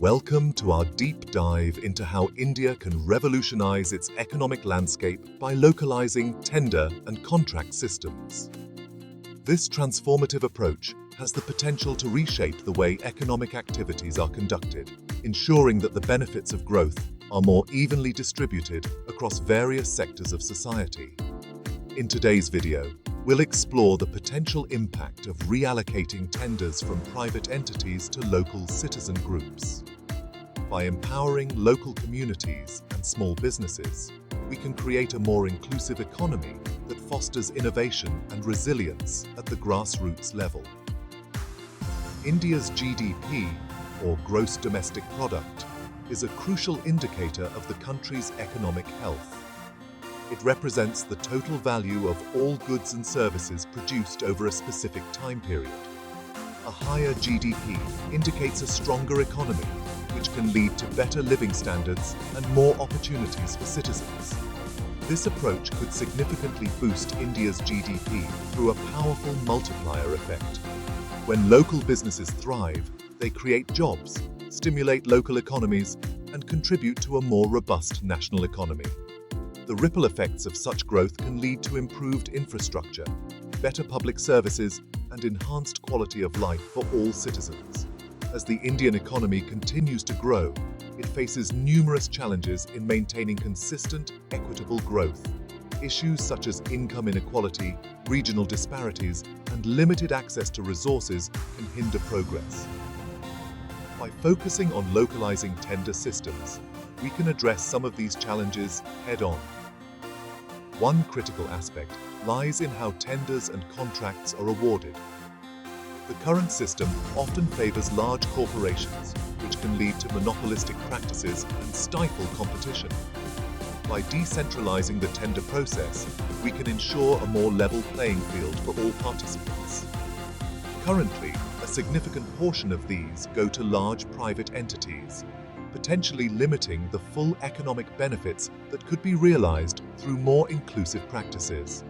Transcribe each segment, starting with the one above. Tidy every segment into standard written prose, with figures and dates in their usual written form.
Welcome to our deep dive into how India can revolutionize its economic landscape by localizing tender and contract systems. This transformative approach has the potential to reshape the way economic activities are conducted, ensuring that the benefits of growth are more evenly distributed across various sectors of society. In today's video, we'll explore the potential impact of reallocating tenders from private entities to local citizen groups. By empowering local communities and small businesses, we can create a more inclusive economy that fosters innovation and resilience at the grassroots level. India's GDP, or Gross Domestic Product, is a crucial indicator of the country's economic health. It represents the total value of all goods and services produced over a specific time period. A higher GDP indicates a stronger economy, which can lead to better living standards and more opportunities for citizens. This approach could significantly boost India's GDP through a powerful multiplier effect. When local businesses thrive, they create jobs, stimulate local economies, and contribute to a more robust national economy. The ripple effects of such growth can lead to improved infrastructure, better public services, and enhanced quality of life for all citizens. As the Indian economy continues to grow, it faces numerous challenges in maintaining consistent, equitable growth. Issues such as income inequality, regional disparities, and limited access to resources can hinder progress. By focusing on localizing tender systems, we can address some of these challenges head-on. One critical aspect lies in how tenders and contracts are awarded. The current system often favors large corporations, which can lead to monopolistic practices and stifle competition. By decentralizing the tender process, we can ensure a more level playing field for all participants. Currently, a significant portion of these go to large private entities, potentially limiting the full economic benefits that could be realized through more inclusive practices.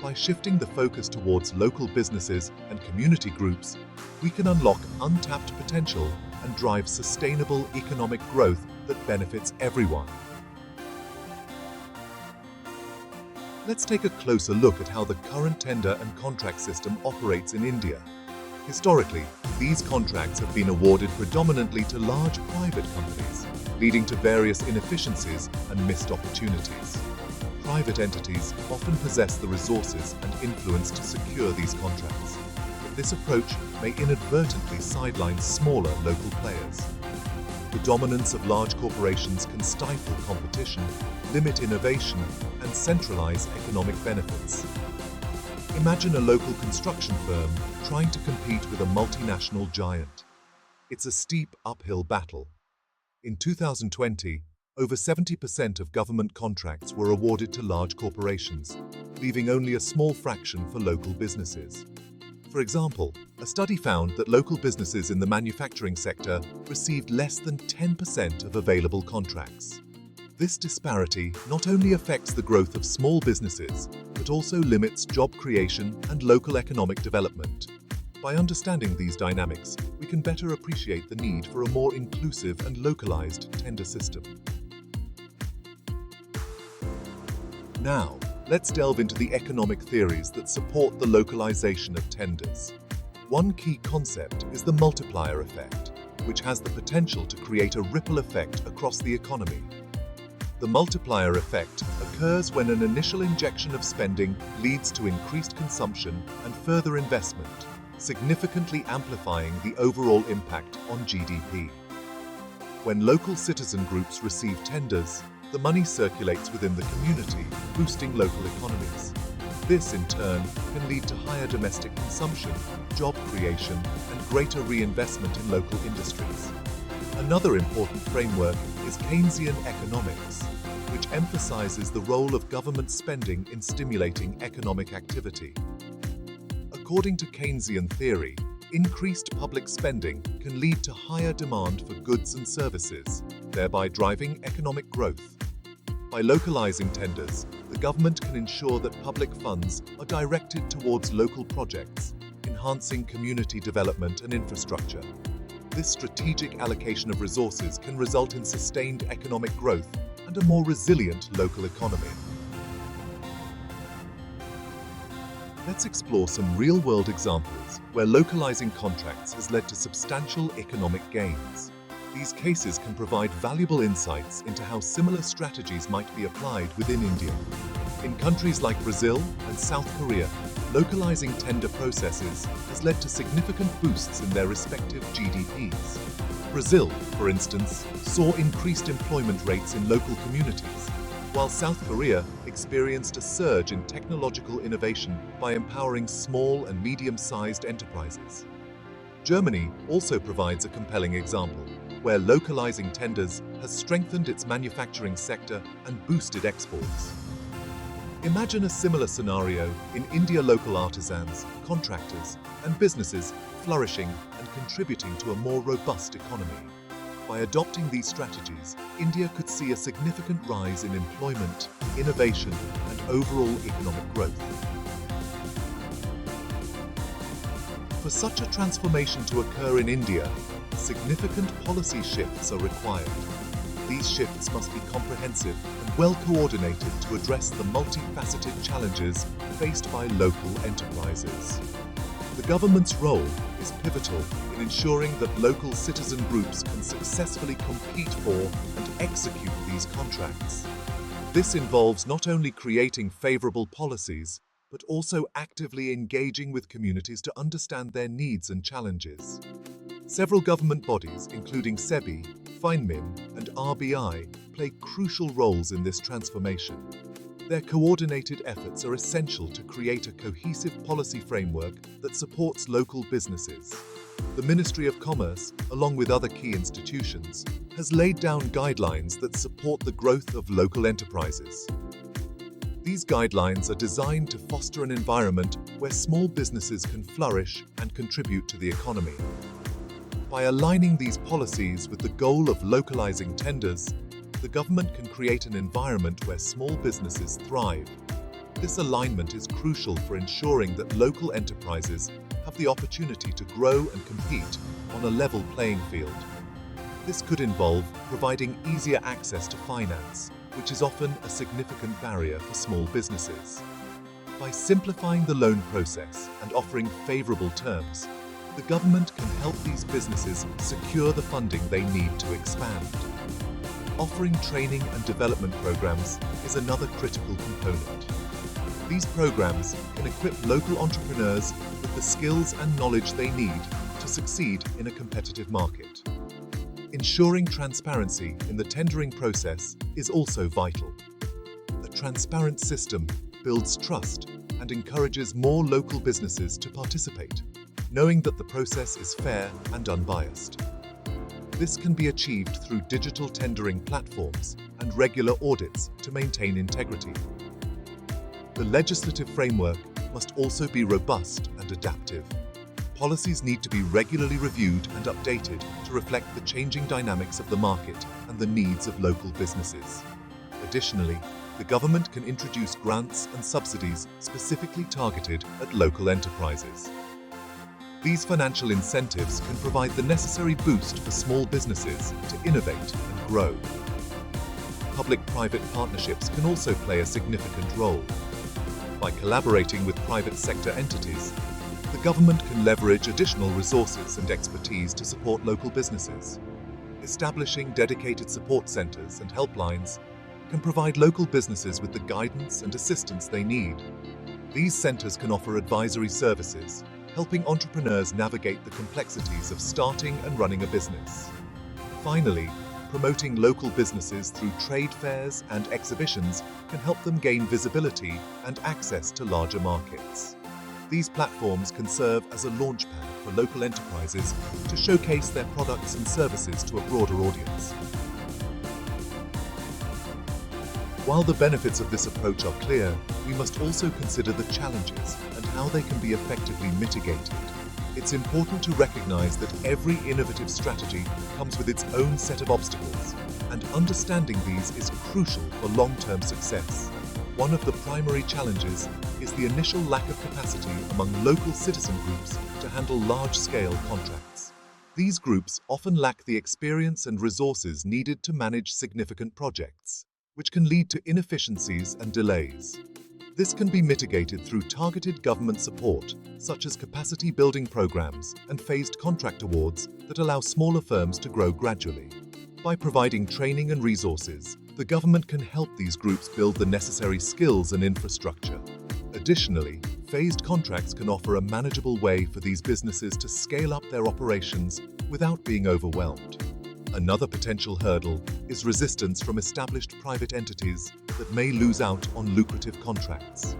By shifting the focus towards local businesses and community groups, we can unlock untapped potential and drive sustainable economic growth that benefits everyone. Let's take a closer look at how the current tender and contract system operates in India. Historically, these contracts have been awarded predominantly to large private companies, leading to various inefficiencies and missed opportunities. Private entities often possess the resources and influence to secure these contracts, but this approach may inadvertently sideline smaller local players. The dominance of large corporations can stifle competition, limit innovation, and centralize economic benefits. Imagine a local construction firm trying to compete with a multinational giant. It's a steep uphill battle. In 2020, over 70% of government contracts were awarded to large corporations, leaving only a small fraction for local businesses. For example, a study found that local businesses in the manufacturing sector received less than 10% of available contracts. This disparity not only affects the growth of small businesses, but also limits job creation and local economic development. By understanding these dynamics, we can better appreciate the need for a more inclusive and localized tender system. Now, let's delve into the economic theories that support the localization of tenders. One key concept is the multiplier effect, which has the potential to create a ripple effect across the economy. The multiplier effect occurs when an initial injection of spending leads to increased consumption and further investment, significantly amplifying the overall impact on GDP. When local citizen groups receive tenders, the money circulates within the community, boosting local economies. This, in turn, can lead to higher domestic consumption, job creation, and greater reinvestment in local industries. Another important framework is Keynesian economics, which emphasizes the role of government spending in stimulating economic activity. According to Keynesian theory, increased public spending can lead to higher demand for goods and services, thereby driving economic growth. By localizing tenders, the government can ensure that public funds are directed towards local projects, enhancing community development and infrastructure. This strategic allocation of resources can result in sustained economic growth and a more resilient local economy. Let's explore some real-world examples where localizing contracts has led to substantial economic gains. These cases can provide valuable insights into how similar strategies might be applied within India. In countries like Brazil and South Korea, localizing tender processes has led to significant boosts in their respective GDPs. Brazil, for instance, saw increased employment rates in local communities, while South Korea experienced a surge in technological innovation by empowering small and medium-sized enterprises. Germany also provides a compelling example, where localizing tenders has strengthened its manufacturing sector and boosted exports. Imagine a similar scenario in India: local artisans, contractors, and businesses flourishing and contributing to a more robust economy. By adopting these strategies, India could see a significant rise in employment, innovation, and overall economic growth. For such a transformation to occur in India, significant policy shifts are required. These shifts must be comprehensive and well coordinated to address the multifaceted challenges faced by local enterprises. The government's role is pivotal in ensuring that local citizen groups can successfully compete for and execute these contracts. This involves not only creating favorable policies, but also actively engaging with communities to understand their needs and challenges. Several government bodies, including SEBI, FineMin, and RBI, play crucial roles in this transformation. Their coordinated efforts are essential to create a cohesive policy framework that supports local businesses. The Ministry of Commerce, along with other key institutions, has laid down guidelines that support the growth of local enterprises. These guidelines are designed to foster an environment where small businesses can flourish and contribute to the economy. By aligning these policies with the goal of localizing tenders, the government can create an environment where small businesses thrive. This alignment is crucial for ensuring that local enterprises have the opportunity to grow and compete on a level playing field. This could involve providing easier access to finance, which is often a significant barrier for small businesses. By simplifying the loan process and offering favorable terms, the government can help these businesses secure the funding they need to expand. Offering training and development programs is another critical component. These programs can equip local entrepreneurs with the skills and knowledge they need to succeed in a competitive market. Ensuring transparency in the tendering process is also vital. A transparent system builds trust and encourages more local businesses to participate, knowing that the process is fair and unbiased. This can be achieved through digital tendering platforms and regular audits to maintain integrity. The legislative framework must also be robust and adaptive. Policies need to be regularly reviewed and updated to reflect the changing dynamics of the market and the needs of local businesses. Additionally, the government can introduce grants and subsidies specifically targeted at local enterprises. These financial incentives can provide the necessary boost for small businesses to innovate and grow. Public-private partnerships can also play a significant role. By collaborating with private sector entities, the government can leverage additional resources and expertise to support local businesses. Establishing dedicated support centers and helplines can provide local businesses with the guidance and assistance they need. These centers can offer advisory services, helping entrepreneurs navigate the complexities of starting and running a business. Finally, promoting local businesses through trade fairs and exhibitions can help them gain visibility and access to larger markets. These platforms can serve as a launchpad for local enterprises to showcase their products and services to a broader audience. While the benefits of this approach are clear, we must also consider the challenges and how they can be effectively mitigated. It's important to recognize that every innovative strategy comes with its own set of obstacles, and understanding these is crucial for long-term success. One of the primary challenges is the initial lack of capacity among local citizen groups to handle large-scale contracts. These groups often lack the experience and resources needed to manage significant projects, which can lead to inefficiencies and delays. This can be mitigated through targeted government support, such as capacity building programs and phased contract awards that allow smaller firms to grow gradually. By providing training and resources, the government can help these groups build the necessary skills and infrastructure. Additionally, phased contracts can offer a manageable way for these businesses to scale up their operations without being overwhelmed. Another potential hurdle is resistance from established private entities that may lose out on lucrative contracts.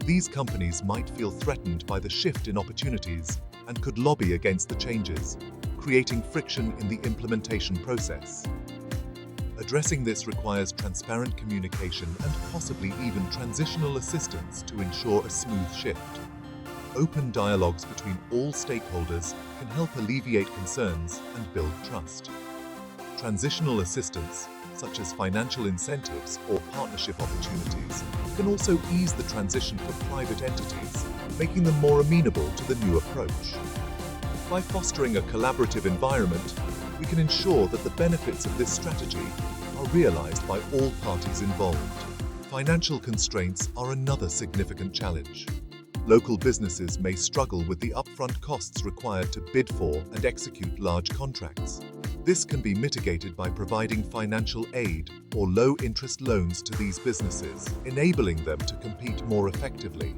These companies might feel threatened by the shift in opportunities and could lobby against the changes, creating friction in the implementation process. Addressing this requires transparent communication and possibly even transitional assistance to ensure a smooth shift. Open dialogues between all stakeholders can help alleviate concerns and build trust. Transitional assistance, such as financial incentives or partnership opportunities, can also ease the transition for private entities, making them more amenable to the new approach. By fostering a collaborative environment, we can ensure that the benefits of this strategy are realized by all parties involved. Financial constraints are another significant challenge. Local businesses may struggle with the upfront costs required to bid for and execute large contracts. This can be mitigated by providing financial aid or low-interest loans to these businesses, enabling them to compete more effectively.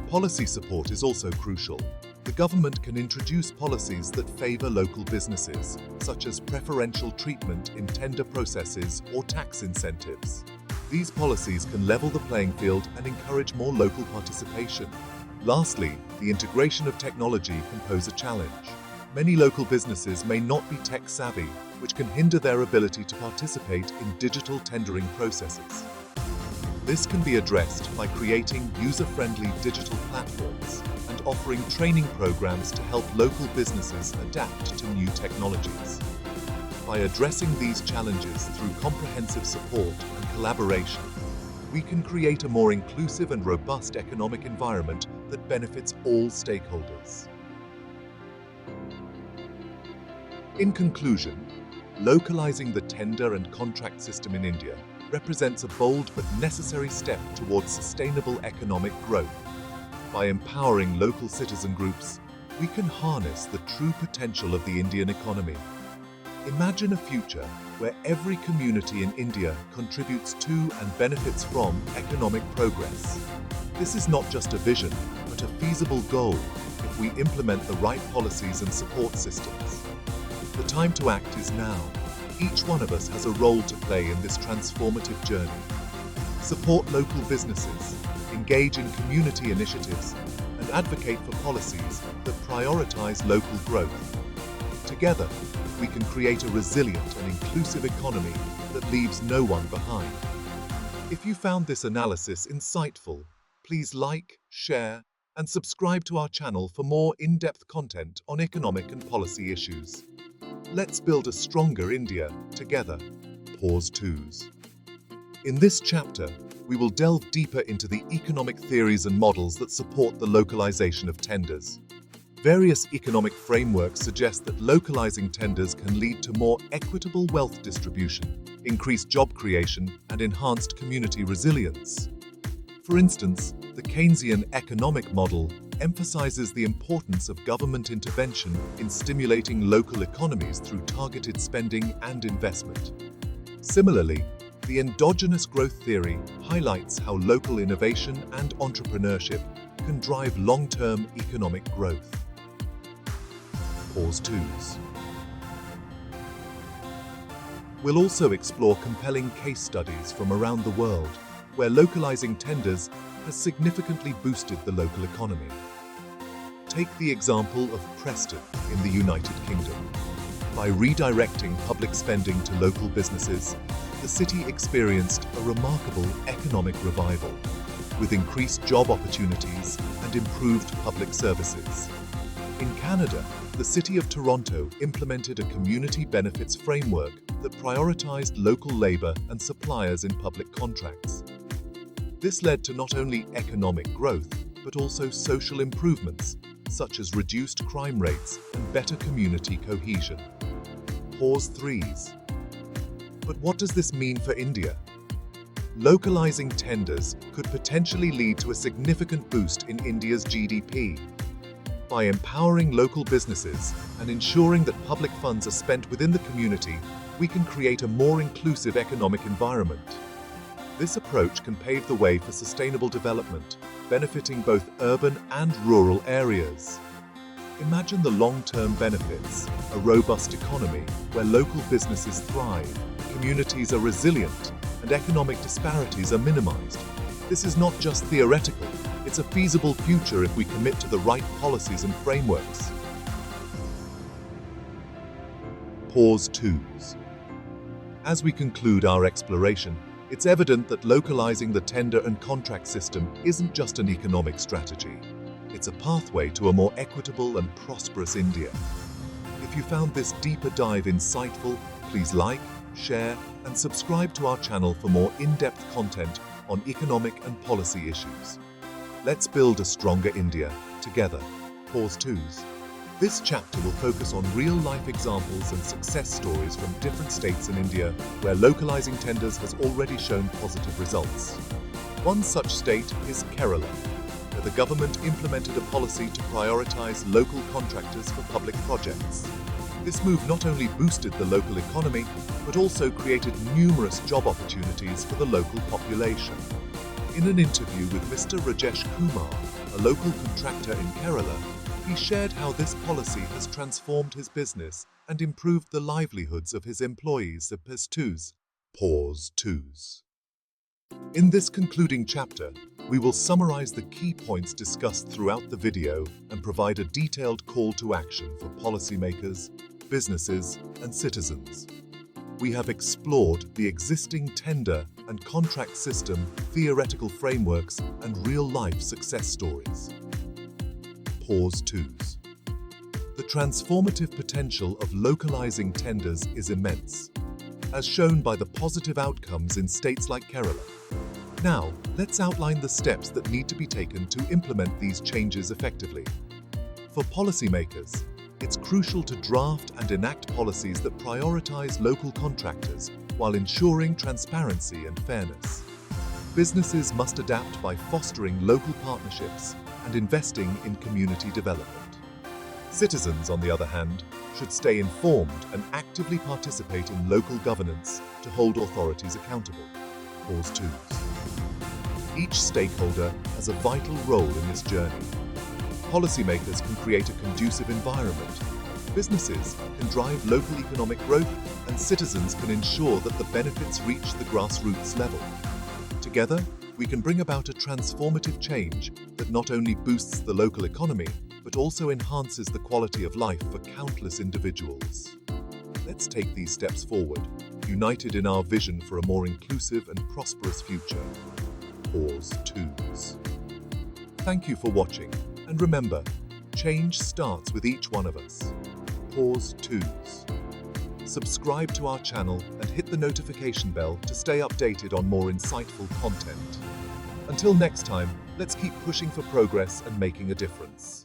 Policy support is also crucial. The government can introduce policies that favor local businesses, such as preferential treatment in tender processes or tax incentives. These policies can level the playing field and encourage more local participation. Lastly, the integration of technology can pose a challenge. Many local businesses may not be tech-savvy, which can hinder their ability to participate in digital tendering processes. This can be addressed by creating user-friendly digital platforms and offering training programs to help local businesses adapt to new technologies. By addressing these challenges through comprehensive support and collaboration, we can create a more inclusive and robust economic environment that benefits all stakeholders. In conclusion, localizing the tender and contract system in India represents a bold but necessary step towards sustainable economic growth. By empowering local citizen groups, we can harness the true potential of the Indian economy. Imagine a future where every community in India contributes to and benefits from economic progress. This is not just a vision, but a feasible goal if we implement the right policies and support systems. The time to act is now. Each one of us has a role to play in this transformative journey. Support local businesses, engage in community initiatives, and advocate for policies that prioritize local growth. Together, we can create a resilient and inclusive economy that leaves no one behind. If you found this analysis insightful, please like, share, and subscribe to our channel for more in-depth content on economic and policy issues. Let's build a stronger India together. Pause 2s. In this chapter, we will delve deeper into the economic theories and models that support the localization of tenders. Various economic frameworks suggest that localizing tenders can lead to more equitable wealth distribution, increased job creation, and enhanced community resilience. For instance, the Keynesian economic model emphasizes the importance of government intervention in stimulating local economies through targeted spending and investment. Similarly, the endogenous growth theory highlights how local innovation and entrepreneurship can drive long-term economic growth. Pause 2s. We'll also explore compelling case studies from around the world where localizing tenders has significantly boosted the local economy. Take the example of Preston in the United Kingdom. By redirecting public spending to local businesses, the city experienced a remarkable economic revival, with increased job opportunities and improved public services. In Canada, the City of Toronto implemented a community benefits framework that prioritized local labor and suppliers in public contracts. This led to not only economic growth, but also social improvements, such as reduced crime rates and better community cohesion. Pause 3s. But what does this mean for India? Localizing tenders could potentially lead to a significant boost in India's GDP. By empowering local businesses and ensuring that public funds are spent within the community, we can create a more inclusive economic environment. This approach can pave the way for sustainable development, benefiting both urban and rural areas. Imagine the long-term benefits: a robust economy where local businesses thrive, communities are resilient, and economic disparities are minimized. This is not just theoretical, it's a feasible future if we commit to the right policies and frameworks. Pause 2s. As we conclude our exploration, it's evident that localizing the tender and contract system isn't just an economic strategy. It's a pathway to a more equitable and prosperous India. If you found this deeper dive insightful, please like, share, and subscribe to our channel for more in-depth content on economic and policy issues. Let's build a stronger India together. Pause 2s. This chapter will focus on real-life examples and success stories from different states in India where localizing tenders has already shown positive results. One such state is Kerala, where the government implemented a policy to prioritize local contractors for public projects. This move not only boosted the local economy, but also created numerous job opportunities for the local population. In an interview with Mr. Rajesh Kumar, a local contractor in Kerala, he shared how this policy has transformed his business and improved the livelihoods of his employees. Pause 2s. In this concluding chapter, we will summarize the key points discussed throughout the video and provide a detailed call to action for policymakers, businesses, and citizens. We have explored the existing tender and contract system, theoretical frameworks, and real-life success stories. Pause 2s. The transformative potential of localizing tenders is immense, as shown by the positive outcomes in states like Kerala. Now, let's outline the steps that need to be taken to implement these changes effectively. For policymakers, it's crucial to draft and enact policies that prioritize local contractors while ensuring transparency and fairness. Businesses must adapt by fostering local partnerships and investing in community development. Citizens, on the other hand, should stay informed and actively participate in local governance to hold authorities accountable. Pause 2s. Each stakeholder has a vital role in this journey. Policymakers can create a conducive environment, businesses can drive local economic growth, and citizens can ensure that the benefits reach the grassroots level. Together, we can bring about a transformative change that not only boosts the local economy, but also enhances the quality of life for countless individuals. Let's take these steps forward, united in our vision for a more inclusive and prosperous future. Pause 2s. Thank you for watching, and remember, change starts with each one of us. Pause 2s. Subscribe to our channel and hit the notification bell to stay updated on more insightful content. Until next time, let's keep pushing for progress and making a difference.